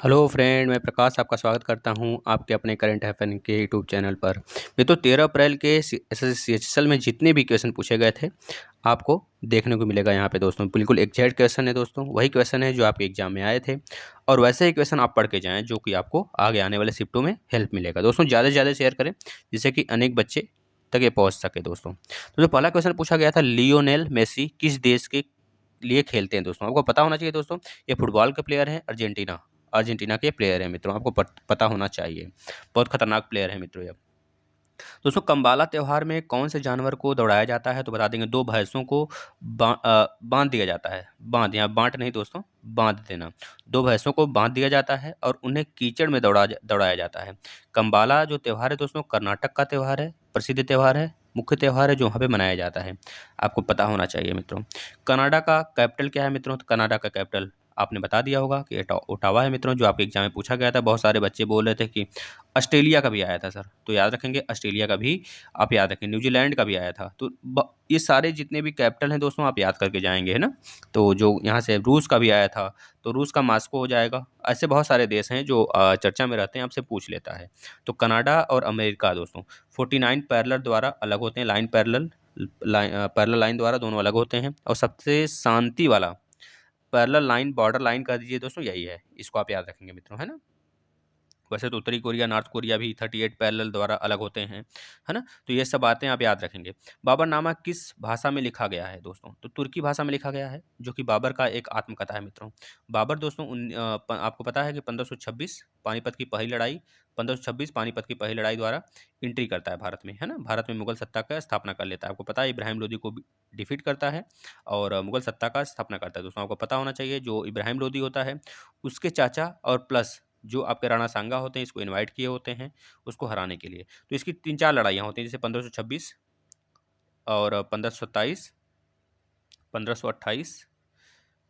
Hello friend, मैं प्रकाश आपका स्वागत करता हूं आपके अपने करंट अफेयर के यूट्यूब चैनल पर। मित्रों, 13 अप्रैल के एसएससी में जितने भी क्वेश्चन पूछे गए थे आपको देखने को मिलेगा यहाँ पे दोस्तों। बिल्कुल एग्जैक्ट क्वेश्चन है दोस्तों, वही क्वेश्चन है जो आपके एग्जाम में आए थे और वैसे ही क्वेश्चन आप पढ़ के जाएँ जो कि आपको आगे आने वाले शिफ्टों में हेल्प मिलेगा। दोस्तों ज़्यादा से ज़्यादा शेयर करें जिससे कि अनेक बच्चे तक ये पहुँच सके दोस्तों। तो जो पहला क्वेश्चन पूछा गया था, लियोनेल मेसी किस देश के लिए खेलते हैं दोस्तों? आपको पता होना चाहिए दोस्तों, ये फुटबॉल के प्लेयर हैं, अर्जेंटीना अर्जेंटीना के प्लेयर हैं मित्रों, आपको पता होना चाहिए। बहुत खतरनाक प्लेयर है मित्रों ये। दोस्तों कम्बाला त्योहार में कौन से जानवर को दौड़ाया जाता है? तो बता देंगे, दो भैंसों को बांध दिया जाता है। बांध, यहाँ बांट नहीं दोस्तों, बांध देना। दो भैंसों को बांध दिया जाता है और उन्हें कीचड़ में दौड़ाया जाता है। कम्बाला जो त्योहार है दोस्तों, कर्नाटक का त्योहार है, प्रसिद्ध त्योहार है, मुख्य त्योहार है जो वहाँ पे मनाया जाता है। आपको पता होना चाहिए मित्रों। कनाडा का कैपिटल क्या है मित्रों? तो कनाडा का कैपिटल आपने बता दिया होगा कि ओटावा है मित्रों, जो आपके एग्जाम में पूछा गया था। बहुत सारे बच्चे बोल रहे थे कि ऑस्ट्रेलिया का भी आया था सर, तो याद रखेंगे ऑस्ट्रेलिया का भी आप याद रखें। न्यूजीलैंड का भी आया था, तो ये सारे जितने भी कैपिटल हैं दोस्तों आप याद करके जाएंगे, है ना। तो जो यहाँ से रूस का भी आया था, तो रूस का मास्को हो जाएगा। ऐसे बहुत सारे देश हैं जो चर्चा में रहते हैं, आपसे पूछ लेता है। तो कनाडा और अमेरिका दोस्तों 49 पैरेलल द्वारा अलग होते हैं। लाइन पैरेलल पैरेलल लाइन द्वारा दोनों अलग होते हैं। और सबसे शांति वाला पैरेलल लाइन, बॉर्डर लाइन कर दीजिए दोस्तों, यही है। इसको आप याद रखेंगे मित्रों, है ना। वैसे तो उत्तरी कोरिया, नॉर्थ कोरिया भी 38 पैरेलल द्वारा अलग होते हैं, है ना। तो ये सब बातें आप याद रखेंगे। बाबरनामा किस भाषा में लिखा गया है दोस्तों? तो तुर्की भाषा में लिखा गया है, जो कि बाबर का एक आत्मकथा है मित्रों। बाबर दोस्तों आपको पता है कि 1526 पानीपत की पहली लड़ाई 1526 पानीपत की पहली लड़ाई द्वारा एंट्री करता है भारत में, है ना। भारत में मुगल सत्ता का स्थापना कर लेता है। आपको पता है इब्राहिम लोदी को डिफीट करता है और मुगल सत्ता का स्थापना करता है दोस्तों। आपको पता होना चाहिए जो इब्राहिम लोदी होता है, उसके चाचा और प्लस जो आपके राणा सांगा होते हैं, इसको इनवाइट किए होते हैं उसको हराने के लिए। तो इसकी 3-4 लड़ाइयाँ होती हैं, जैसे 1526 और 1527, 1528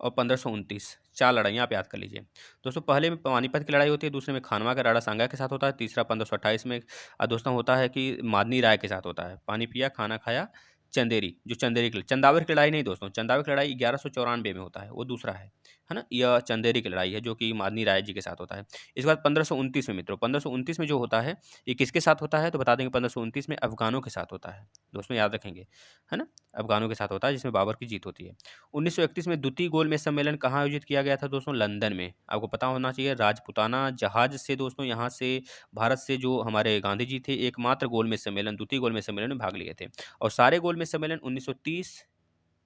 और 1529, 4 लड़ाइयाँ आप याद कर लीजिए दोस्तों। पहले में पानीपत की लड़ाई होती है, दूसरे में खानवा का राणा सांगा के साथ होता है, तीसरा 1528 में दोस्तों होता है कि मादनी राय के साथ होता है। पानी पिया खाना खाया चंदेरी, जो चंदेरी की चंदावर की लड़ाई नहीं दोस्तों, चंदावर की लड़ाई 1194 में होता है, वो दूसरा है ना। यह चंदेरी की लड़ाई है जो कि मादनी राय जी के साथ होता है। इसके बाद 1529 में मित्रों, 1529 में जो होता है ये किसके साथ होता है? तो बता देंगे 1529 में अफगानों के साथ होता है दोस्तों, याद रखेंगे, है ना। अफगानों के साथ होता है जिसमें बाबर की जीत होती है। 1931 में द्वितीय गोलमेज सम्मेलन कहाँ आयोजित किया गया था दोस्तों? लंदन में। आपको पता होना चाहिए, राजपुताना जहाज से दोस्तों यहाँ से भारत से जो हमारे गांधी जी थे, एकमात्र गोलमेज सम्मेलन, द्वितीय गोलमेज सम्मेलन में भाग लिए थे। और सारे गोलमेज सम्मेलन 1930,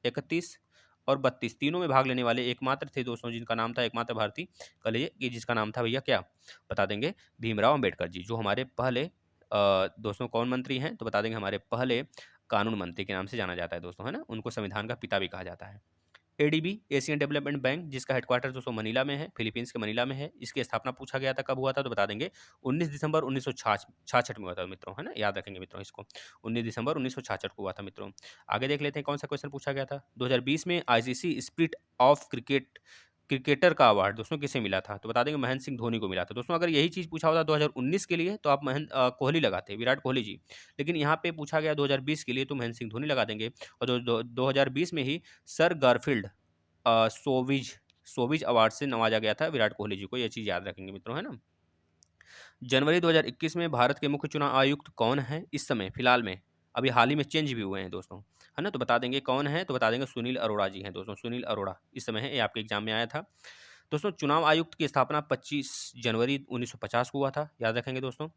31 और 32 तीनों में भाग लेने वाले एकमात्र थे दोस्तों, जिनका नाम था, एकमात्र भारतीय कह लीजिए कि जिसका नाम था भैया क्या बता देंगे, भीमराव अंबेडकर जी, जो हमारे पहले दोस्तों कौन मंत्री हैं? तो बता देंगे हमारे पहले कानून मंत्री के नाम से जाना जाता है दोस्तों, है ना। उनको संविधान का पिता भी कहा जाता है। एडीबी एशियन डेवलपमेंट बैंक, जिसका हेडक्वार्टर दोस्तों मनीला में है, फिलीपींस के मनीला में है, इसकी स्थापना पूछा गया था कब हुआ था? तो बता देंगे 19 दिसंबर 1966 में हुआ था मित्रों, है ना। याद रखेंगे मित्रों इसको, 19 दिसंबर 1966 को हुआ था मित्रों। आगे देख लेते हैं कौन सा क्वेश्चन पूछा गया था। 2020 में आईसीसी स्पिरिट ऑफ क्रिकेटर का अवार्ड दोस्तों किसे मिला था? तो बता देंगे महेंद्र सिंह धोनी को मिला था दोस्तों। अगर यही चीज़ पूछा होता 2019 के लिए तो आप कोहली लगाते, विराट कोहली जी। लेकिन यहाँ पे पूछा गया 2020 के लिए, तो महेंद्र सिंह धोनी लगा देंगे। और 2020 में ही सर गारफील्ड सोविज सोविज अवार्ड से नवाजा गया था विराट कोहली जी को, ये चीज़ याद रखेंगे मित्रों, है ना। जनवरी 2021 में भारत के मुख्य चुनाव आयुक्त कौन है इस समय फिलहाल में? अभी हाल ही में चेंज भी हुए हैं दोस्तों, है ना। तो बता देंगे कौन है? तो बता देंगे सुनील अरोड़ा जी हैं दोस्तों। सुनील अरोड़ा इस समय है, ये आपके एग्जाम में आया था दोस्तों। चुनाव आयुक्त की स्थापना 25 जनवरी 1950 को हुआ था, याद रखेंगे दोस्तों।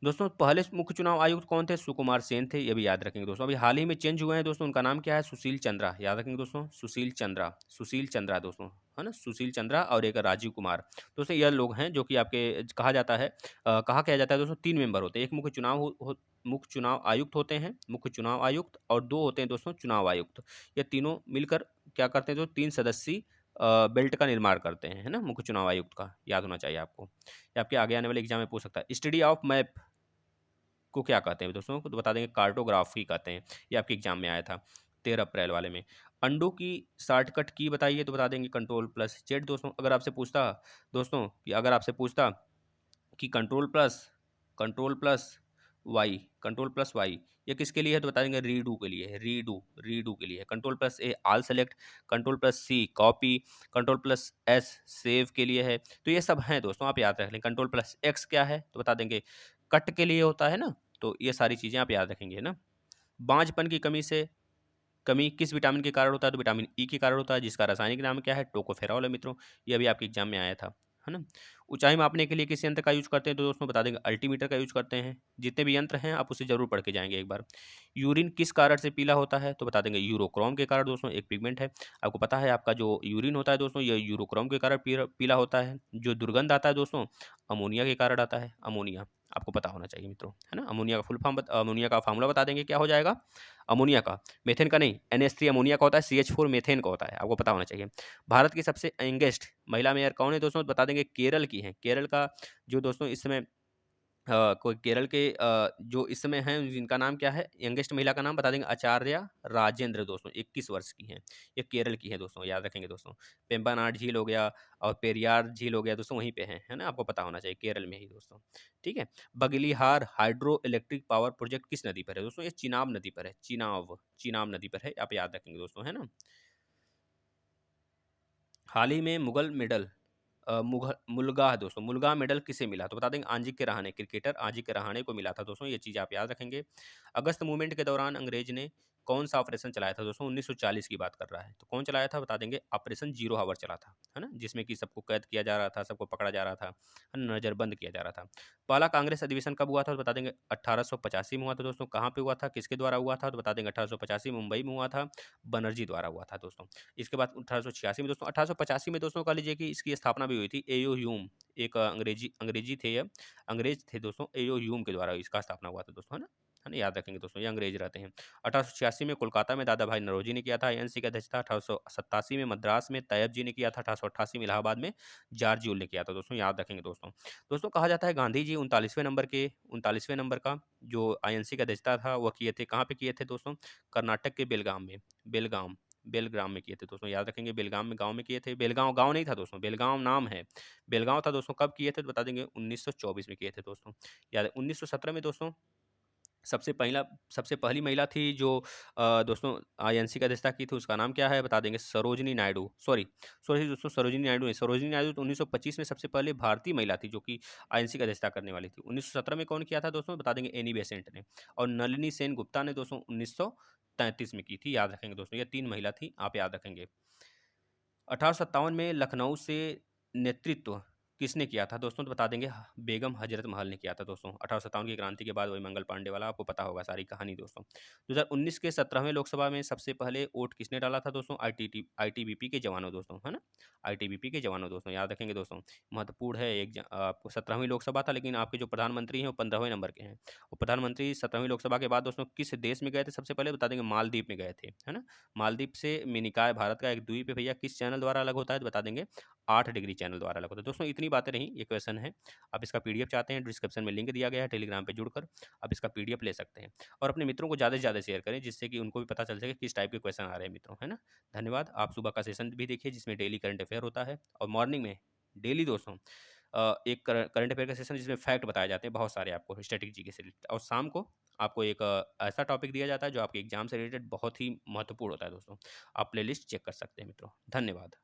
दोस्तों पहले मुख्य चुनाव आयुक्त कौन थे? सुकुमार सेन थे, ये भी याद रखेंगे दोस्तों। अभी हाल ही में चेंज हुए हैं दोस्तों, उनका नाम क्या है? सुशील चंद्रा, याद रखेंगे दोस्तों, सुशील चंद्रा दोस्तों, है ना। सुशील चंद्रा और एक राजीव कुमार दोस्तों, यह लोग हैं जो कि आपके कहा जाता है कहा किया जाता है दोस्तों, 3 मेंबर होते हैं। एक मुख्य चुनाव आयुक्त होते हैं, मुख्य चुनाव आयुक्त, और 2 होते हैं दोस्तों चुनाव आयुक्त। ये तीनों मिलकर क्या करते हैं? तो 3 सदस्यीय बेल्ट का निर्माण करते हैं, है ना, मुख्य चुनाव आयुक्त का, याद होना चाहिए आपको। ये आपके आगे आने वाले एग्जाम में पूछ सकता है। स्टडी ऑफ मैप को क्या कहते हैं दोस्तों? तो बता देंगे कार्टोग्राफी कहते हैं, ये आपके एग्जाम में आया था 13 अप्रैल वाले में। अंडों की शॉर्टकट की बताइए, तो बता देंगे कंट्रोल प्लस जेड दोस्तों। अगर आपसे पूछता दोस्तों कि अगर आपसे पूछता कि control plus Y, control plus Y, ये किसके लिए है तो बता देंगे रीडू के लिए है, रीडू के लिए है। Control plus A all select, control plus C copy, control plus S save के लिए है। तो ये सब हैं दोस्तों, आप याद रख लें। कंट्रोल प्लस एक्स क्या है तो बता देंगे कट के लिए होता है ना, तो ये सारी चीज़ें आप याद रखेंगे ना। बांझपन की कमी किस विटामिन के कारण होता है तो विटामिन ई के कारण होता है, जिसका रासायनिक नाम क्या है टोकोफेरॉल है मित्रों। ये अभी आपके एग्जाम में आया था, है ना। ऊंचाई मापने के लिए किस यंत्र का यूज करते हैं तो दोस्तों बता देंगे अल्टीमीटर का यूज करते हैं। जितने भी यंत्र हैं आप उसे जरूर पढ़ के जाएंगे एक बार। यूरिन किस कारण से पीला होता है तो बता देंगे यूरोक्रोम के कारण दोस्तों, एक पिगमेंट है। आपको पता है आपका जो यूरिन होता है दोस्तों, ये यूरोक्रोम के कारण पीला होता है। जो दुर्गंध आता है दोस्तों, अमोनिया के कारण आता है। अमोनिया आपको पता होना चाहिए मित्रों, है ना। अमोनिया का फुल फॉर्म अमोनिया का फार्मूला बता देंगे क्या हो जाएगा। अमोनिया का, मेथेन का नहीं, NH3 अमोनिया का होता है, CH4 मेथेन का होता है, आपको पता होना चाहिए। भारत की सबसे यंगेस्ट महिला मेयर कौन है दोस्तों बता देंगे केरल की है। केरल का जो दोस्तों इस समय कोई केरल के जो इस समय हैं जिनका नाम क्या है, यंगेस्ट महिला का नाम बता देंगे आचार्य राजेंद्र दोस्तों, 21 वर्ष की हैं। ये केरल की है दोस्तों, याद रखेंगे दोस्तों। पेम्बानाड झील हो गया और पेरियार झील हो गया दोस्तों, वहीं पे है ना, आपको पता होना चाहिए, केरल में ही दोस्तों। ठीक है। Baglihar hydro electric power project किस नदी पर है दोस्तों, ये चिनाब नदी पर है। चिनाब नदी पर है, आप याद रखेंगे दोस्तों, है ना। हाल ही में मुगल मेडल मुल्गाह दोस्तों, मुल्गाह मेडल किसे मिला तो बता देंगे आंजिक के रहाणे, क्रिकेटर आंजिक के रहाणे को मिला था दोस्तों, ये चीज़ आप याद रखेंगे। अगस्त मूवमेंट के दौरान अंग्रेज ने कौन सा ऑपरेशन चलाया था दोस्तों, 1940 की बात कर रहा है, तो कौन चलाया था बता देंगे ऑपरेशन जीरो हावर चला था, है ना, जिसमें कि सबको कैद किया जा रहा था, सबको पकड़ा जा रहा था, नज़रबंद किया जा रहा था। पहला कांग्रेस अधिवेशन कब हुआ था तो बता देंगे 1885 में हुआ था दोस्तों। कहाँ पे हुआ था, किसके द्वारा हुआ था तो बता देंगे 1885 मुंबई में हुआ था, बनर्जी द्वारा हुआ था दोस्तों। इसके बाद 1886 में दोस्तों, 1885 में दोस्तों कह लीजिए कि इसकी स्थापना भी हुई थी। एयो ह्यूम, एक अंग्रेजी थे, ये अंग्रेज थे दोस्तों, एयो ह्यूम के द्वारा इसका स्थापना हुआ था दोस्तों, है ना, याद रखेंगे दोस्तों, ये अंग्रेज रहते हैं। 1886 में कोलकाता में दादा भाई नौरोजी ने किया था INC की अध्यक्षता। 1887 में मद्रास में तैयब जी ने किया था। 1888 में इलाहाबाद में जार्जियोल ने किया था दोस्तों, याद रखेंगे दोस्तों। दोस्तों कहा जाता है गांधी जी 39वें नंबर का जो INC का अध्यक्षता था वह किए थे, कहाँ पे किए थे दोस्तों, कर्नाटक के बेलगाम बेलग्राम में किए थे दोस्तों, याद रखेंगे। बेलगाम में गांव में किए थे, बेलगांव गांव नहीं था दोस्तों, बेलगांव नाम है, बेलगांव था दोस्तों। कब किए थे तो बता देंगे 1924 में किए थे दोस्तों, याद है। 1917 में दोस्तों सबसे पहली महिला थी जो दोस्तों INC का अध्यक्षता की थी, उसका नाम क्या है बता देंगे सरोजिनी नायडू। सॉरी सॉरी दोस्तों, सरोजिनी नायडू नहीं, सरोजिनी नायडू तो 1925 में सबसे पहले भारतीय महिला थी जो कि INC का अध्यक्षता करने वाली थी। 1917 में कौन किया था दोस्तों बता देंगे एनी बेसेंट ने। और नलिनी सेन गुप्ता ने दोस्तों 1933 में की थी, याद रखेंगे दोस्तों, ये 3 महिला थी, आप याद रखेंगे। 1857 में लखनऊ से नेतृत्व किसने किया था दोस्तों तो बता देंगे बेगम हजरत महल ने किया था दोस्तों। 1857 की क्रांति के बाद वही मंगल पांडे वाला आपको पता होगा सारी कहानी दोस्तों। 2019 के 17वें लोकसभा में सबसे पहले वोट किसने डाला था दोस्तों, ITBP के जवानों दोस्तों, है ना, ITBP के जवानों दोस्तों, याद रखेंगे दोस्तों। महत्वपूर्ण है आपको 17वीं लोकसभा था, लेकिन आपके जो प्रधानमंत्री हैं वो 15वें नंबर के हैं। और प्रधानमंत्री 17वीं लोकसभा के बाद दोस्तों किस देश में गए थे सबसे पहले बता देंगे मालदीव में गए थे, है ना। मालदीव से मिनिकॉय भारत का एक द्वीप है भैया, किस चैनल द्वारा अलग होता है तो बता देंगे 8 डिग्री चैनल द्वारा अलग होता है दोस्तों। इतनी बातें रहीं, ये क्वेश्चन है। आप इसका PDF चाहते हैं, डिस्क्रिप्शन में लिंक दिया गया है, टेलीग्राम पे जुड़कर आप इसका PDF ले सकते हैं। और अपने मित्रों को ज़्यादा से ज़्यादा शेयर करें, जिससे कि उनको भी पता चल सके किस टाइप के क्वेश्चन आ रहे हैं मित्रों, है ना। धन्यवाद। आप सुबह का सेशन भी देखिए जिसमें डेली करंट अफेयर होता है, और मॉर्निंग में डेली दोस्तों एक करंट अफेयर का सेशन जिसमें फैक्ट बताए जाते हैं बहुत सारे आपको स्ट्रेटेजी के से रिलेटेड, और शाम को आपको एक ऐसा टॉपिक दिया जाता है जो आपके एग्जाम से रिलेटेड बहुत ही महत्वपूर्ण होता है दोस्तों। आप प्लेलिस्ट चेक कर सकते हैं मित्रों। धन्यवाद।